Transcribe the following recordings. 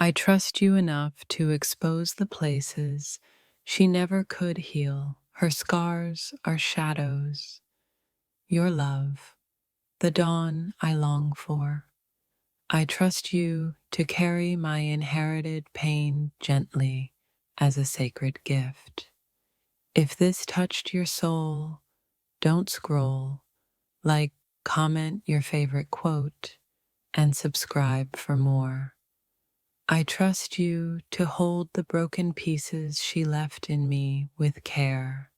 I trust you enough to expose the places she never could heal. Her scars are shadows, your love, the dawn I long for. I trust you to carry my inherited pain gently as a sacred gift. If this touched your soul, don't scroll, like, comment your favorite quote, and subscribe for more. I trust you to hold the broken pieces she left in me with care.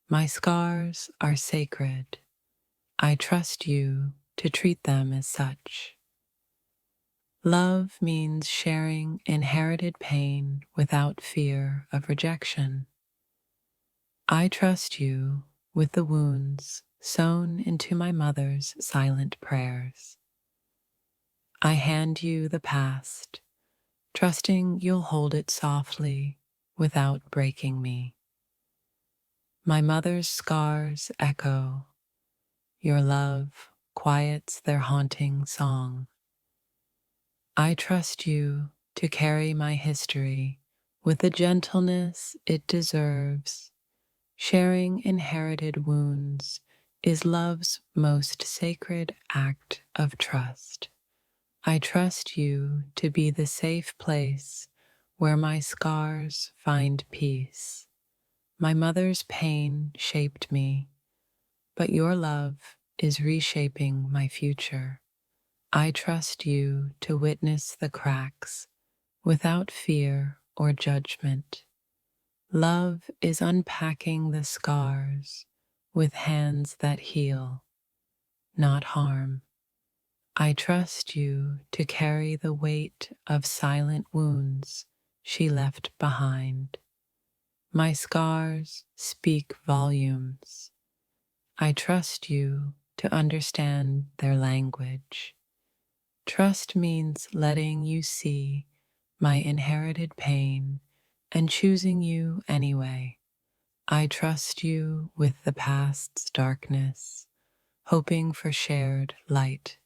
My scars are sacred. I trust you to treat them as such. Love means sharing inherited pain without fear of rejection. I trust you with the wounds sewn into my mother's silent prayers. I hand you the past, trusting you'll hold it softly without breaking me. My mother's scars echo. Your love quiets their haunting song. I trust you to carry my history with the gentleness it deserves. Sharing inherited wounds is love's most sacred act of trust. I trust you to be the safe place where my scars find peace. My mother's pain shaped me, but your love is reshaping my future. I trust you to witness the cracks without fear or judgment. Love is unpacking the scars with hands that heal, not harm. I trust you to carry the weight of silent wounds she left behind. My scars speak volumes. I trust you to understand their language. Trust means letting you see my inherited pain and choosing you anyway. I trust you with the past's darkness, hoping for shared light.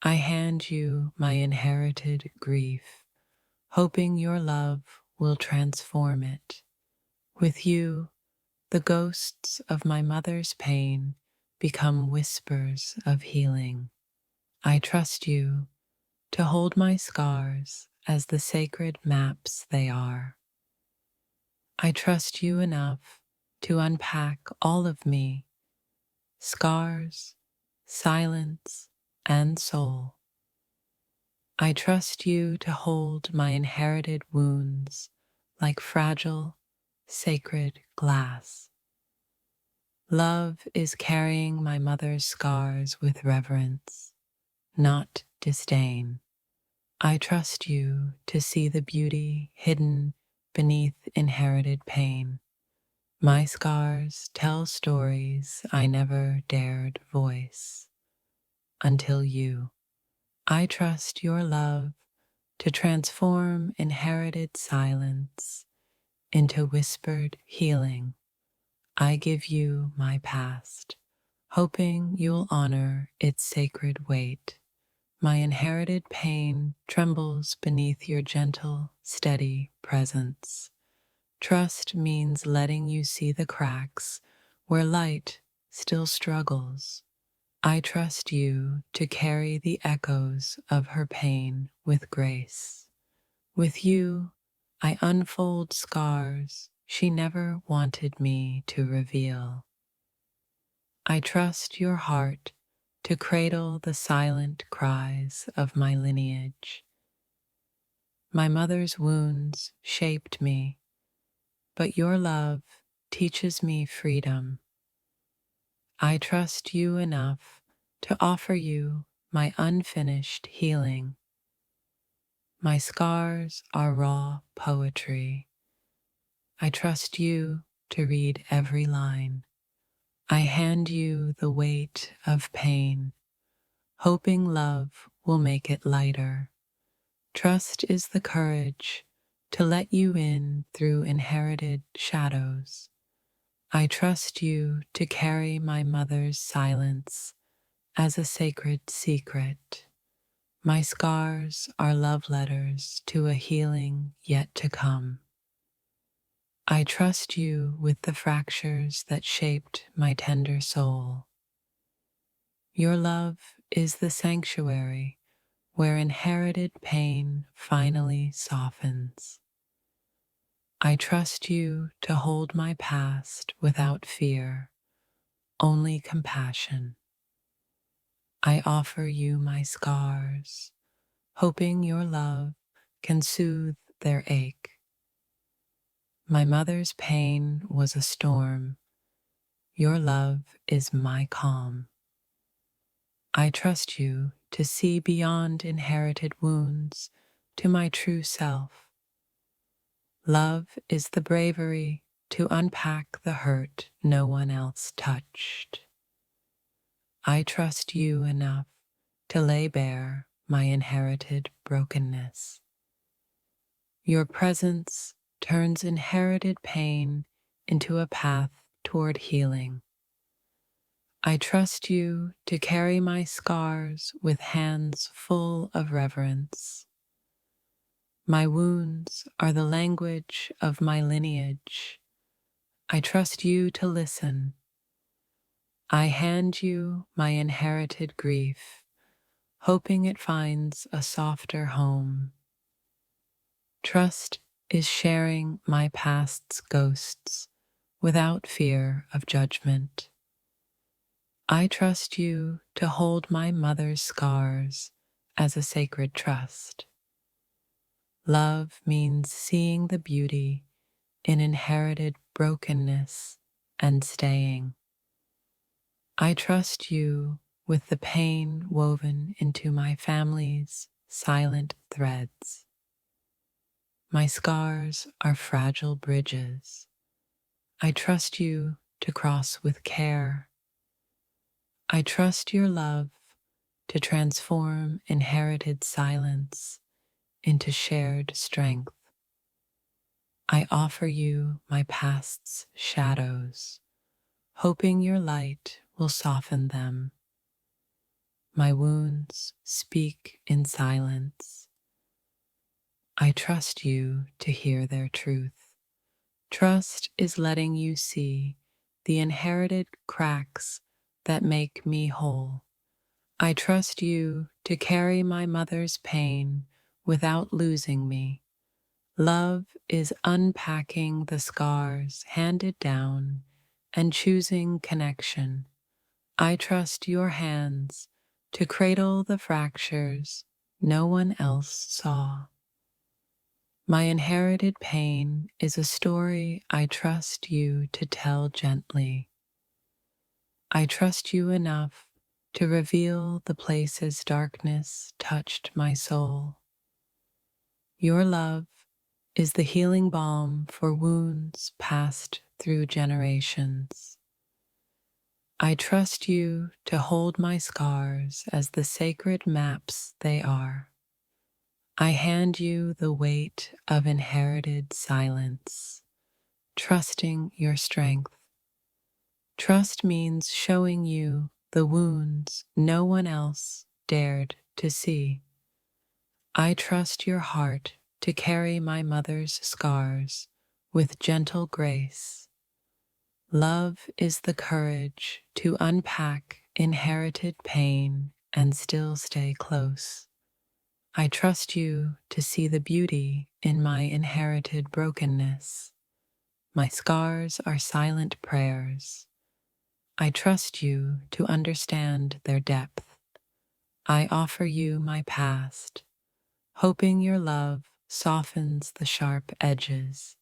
I hand you my inherited grief, hoping your love will transform it. With you, the ghosts of my mother's pain become whispers of healing. I trust you to hold my scars as the sacred maps they are. I trust you enough to unpack all of me, scars, silence, and soul. I trust you to hold my inherited wounds like fragile, sacred glass. Love is carrying my mother's scars with reverence, not disdain. I trust you to see the beauty hidden beneath inherited pain. My scars tell stories I never dared voice until you. I trust your love to transform inherited silence into whispered healing. I give you my past, hoping you'll honor its sacred weight. My inherited pain trembles beneath your gentle, steady presence. Trust means letting you see the cracks where light still struggles. I trust you to carry the echoes of her pain with grace. With you, I unfold scars she never wanted me to reveal. I trust your heart to cradle the silent cries of my lineage. My mother's wounds shaped me, but your love teaches me freedom. I trust you enough to offer you my unfinished healing. My scars are raw poetry. I trust you to read every line. I hand you the weight of pain, hoping love will make it lighter. Trust is the courage to let you in through inherited shadows. I trust you to carry my mother's silence as a sacred secret. My scars are love letters to a healing yet to come. I trust you with the fractures that shaped my tender soul. Your love is the sanctuary where inherited pain finally softens. I trust you to hold my past without fear, only compassion. I offer you my scars, hoping your love can soothe their ache. My mother's pain was a storm. Your love is my calm. I trust you to see beyond inherited wounds to my true self. Love is the bravery to unpack the hurt no one else touched. I trust you enough to lay bare my inherited brokenness. Your presence turns inherited pain into a path toward healing. I trust you to carry my scars with hands full of reverence. My wounds are the language of my lineage. I trust you to listen. I hand you my inherited grief, hoping it finds a softer home. Trust is sharing my past's ghosts without fear of judgment. I trust you to hold my mother's scars as a sacred trust. Love means seeing the beauty in inherited brokenness and staying. I trust you with the pain woven into my family's silent threads. My scars are fragile bridges. I trust you to cross with care. I trust your love to transform inherited silence into shared strength. I offer you my past's shadows, hoping your light will soften them. My wounds speak in silence. I trust you to hear their truth. Trust is letting you see the inherited cracks that make me whole. I trust you to carry my mother's pain without losing me. Love is unpacking the scars handed down and choosing connection. I trust your hands to cradle the fractures no one else saw. My inherited pain is a story I trust you to tell gently. I trust you enough to reveal the places darkness touched my soul. Your love is the healing balm for wounds passed through generations. I trust you to hold my scars as the sacred maps they are. I hand you the weight of inherited silence, trusting your strength. Trust means showing you the wounds no one else dared to see. I trust your heart to carry my mother's scars with gentle grace. Love is the courage to unpack inherited pain and still stay close. I trust you to see the beauty in my inherited brokenness. My scars are silent prayers. I trust you to understand their depth. I offer you my past, hoping your love softens the sharp edges.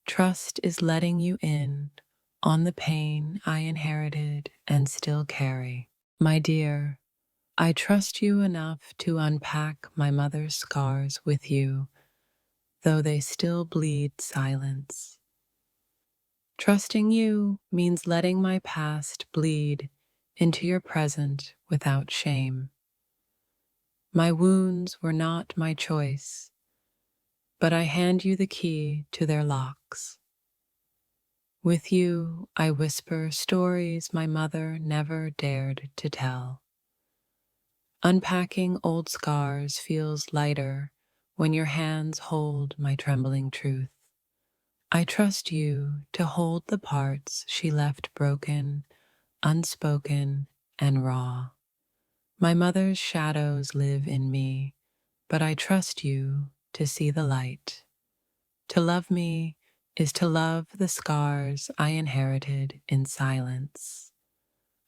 Trust is letting you in on the pain I inherited and still carry. My dear, I trust you enough to unpack my mother's scars with you, though they still bleed silence. Trusting you means letting my past bleed into your present without shame. My wounds were not my choice, but I hand you the key to their locks. With you, I whisper stories my mother never dared to tell. Unpacking old scars feels lighter when your hands hold my trembling truth. I trust you to hold the parts she left broken, unspoken, and raw. My mother's shadows live in me, but I trust you to see the light. To love me is to love the scars I inherited in silence.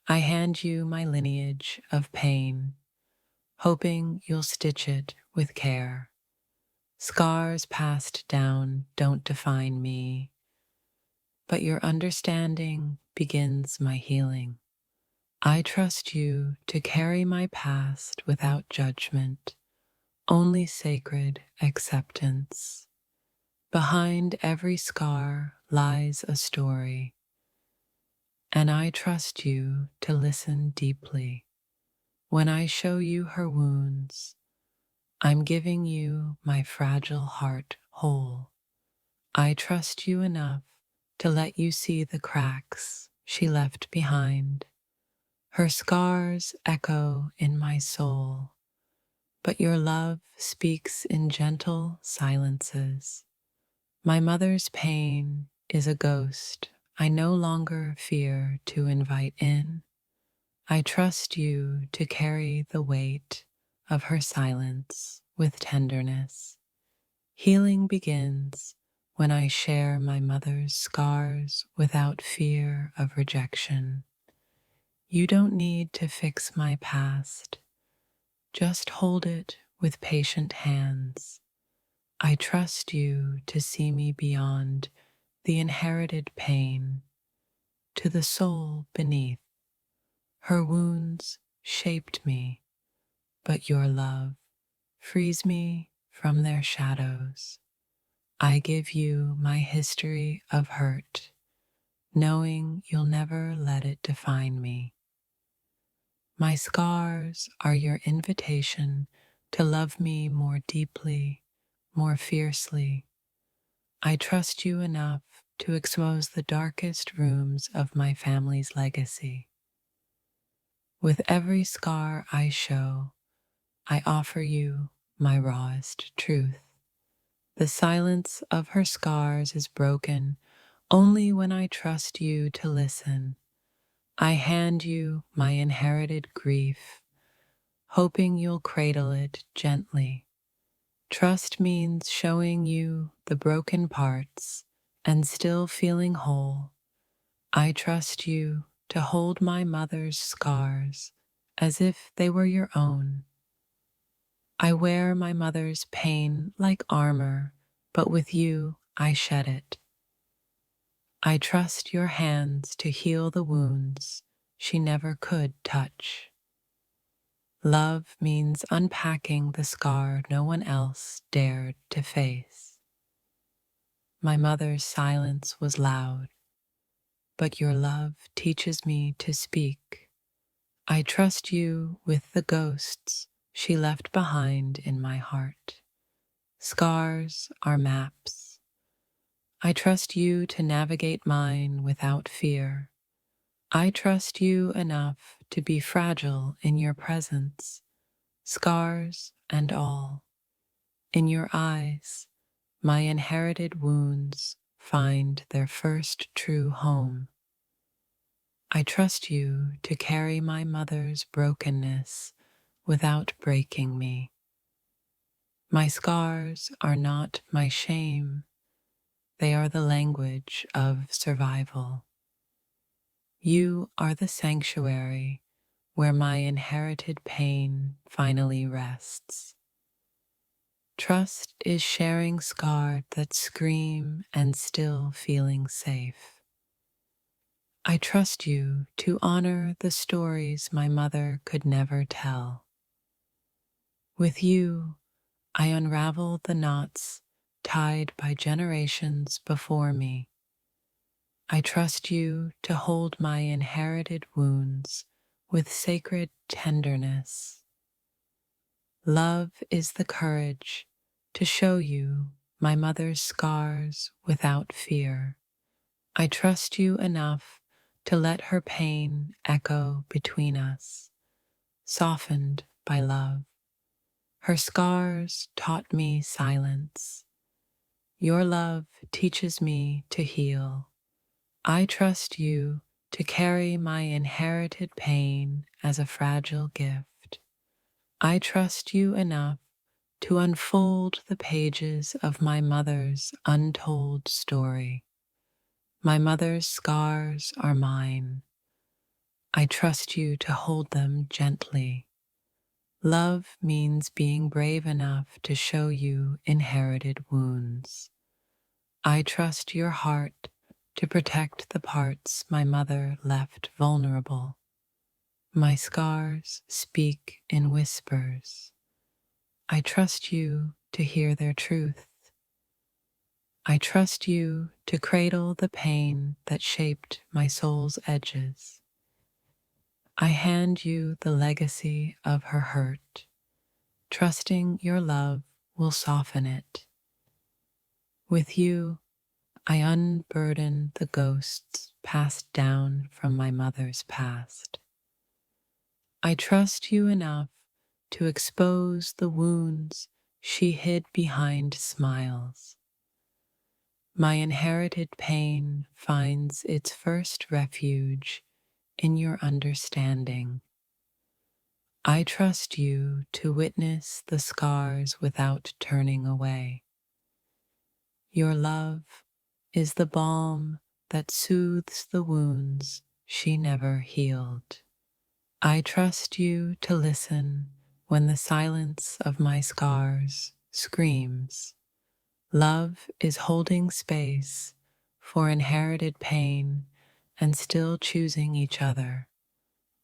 I hand you my lineage of pain, hoping you'll stitch it with care. Scars passed down don't define me, but your understanding begins my healing. I trust you to carry my past without judgment, only sacred acceptance. Behind every scar lies a story, and I trust you to listen deeply. When I show you her wounds, I'm giving you my fragile heart whole. I trust you enough to let you see the cracks she left behind. Her scars echo in my soul, but your love speaks in gentle silences. My mother's pain is a ghost I no longer fear to invite in. I trust you to carry the weight of her silence with tenderness. Healing begins when I share my mother's scars without fear of rejection. You don't need to fix my past, just hold it with patient hands. I trust you to see me beyond the inherited pain, to the soul beneath. Her wounds shaped me, but your love frees me from their shadows. I give you my history of hurt, knowing you'll never let it define me. My scars are your invitation to love me more deeply, more fiercely. I trust you enough to expose the darkest rooms of my family's legacy. With every scar I show, I offer you my rawest truth. The silence of her scars is broken only when I trust you to listen. I hand you my inherited grief, hoping you'll cradle it gently. Trust means showing you the broken parts and still feeling whole. I trust you to hold my mother's scars as if they were your own. I wear my mother's pain like armor, but with you I shed it. I trust your hands to heal the wounds she never could touch. Love means unpacking the scar no one else dared to face. My mother's silence was loud, but your love teaches me to speak. I trust you with the ghosts she left behind in my heart. Scars are maps. I trust you to navigate mine without fear. I trust you enough to be fragile in your presence, scars and all. In your eyes, my inherited wounds find their first true home. I trust you to carry my mother's brokenness without breaking me. My scars are not my shame, they are the language of survival. You are the sanctuary where my inherited pain finally rests. Trust is sharing scars that scream and still feeling safe. I trust you to honor the stories my mother could never tell. With you, I unravel the knots tied by generations before me. I trust you to hold my inherited wounds with sacred tenderness. Love is the courage to show you my mother's scars without fear. I trust you enough to let her pain echo between us, softened by love. Her scars taught me silence. Your love teaches me to heal. I trust you to carry my inherited pain as a fragile gift. I trust you enough to unfold the pages of my mother's untold story. My mother's scars are mine. I trust you to hold them gently. Love means being brave enough to show you inherited wounds. I trust your heart to protect the parts my mother left vulnerable. My scars speak in whispers. I trust you to hear their truth. I trust you to cradle the pain that shaped my soul's edges. I hand you the legacy of her hurt, trusting your love will soften it. With you, I unburden the ghosts passed down from my mother's past. I trust you enough to expose the wounds she hid behind smiles. My inherited pain finds its first refuge in your understanding. I trust you to witness the scars without turning away. Your love is the balm that soothes the wounds she never healed. I trust you to listen when the silence of my scars screams. Love is holding space for inherited pain and still choosing each other.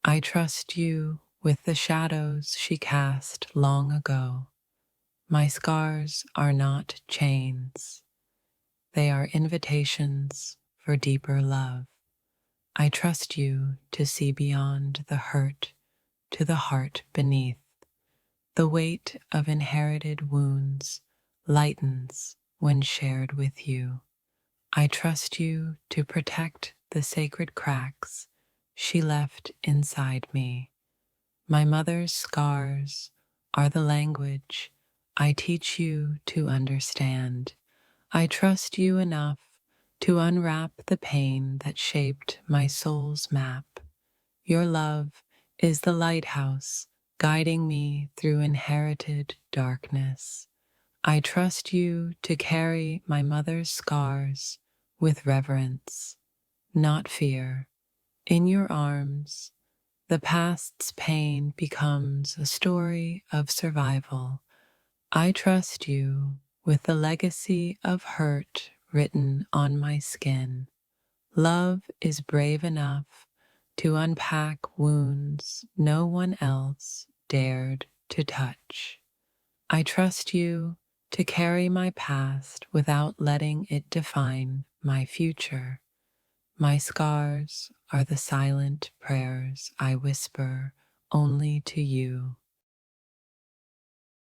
I trust you with the shadows she cast long ago. My scars are not chains. They are invitations for deeper love. I trust you to see beyond the hurt to the heart beneath. The weight of inherited wounds lightens when shared with you. I trust you to protect the sacred cracks she left inside me. My mother's scars are the language I teach you to understand. I trust you enough to unwrap the pain that shaped my soul's map. Your love is the lighthouse guiding me through inherited darkness. I trust you to carry my mother's scars with reverence, not fear. In your arms, the past's pain becomes a story of survival. I trust you with the legacy of hurt written on my skin. Love is brave enough to unpack wounds no one else dared to touch. I trust you to carry my past without letting it define my future. My scars are the silent prayers I whisper only to you.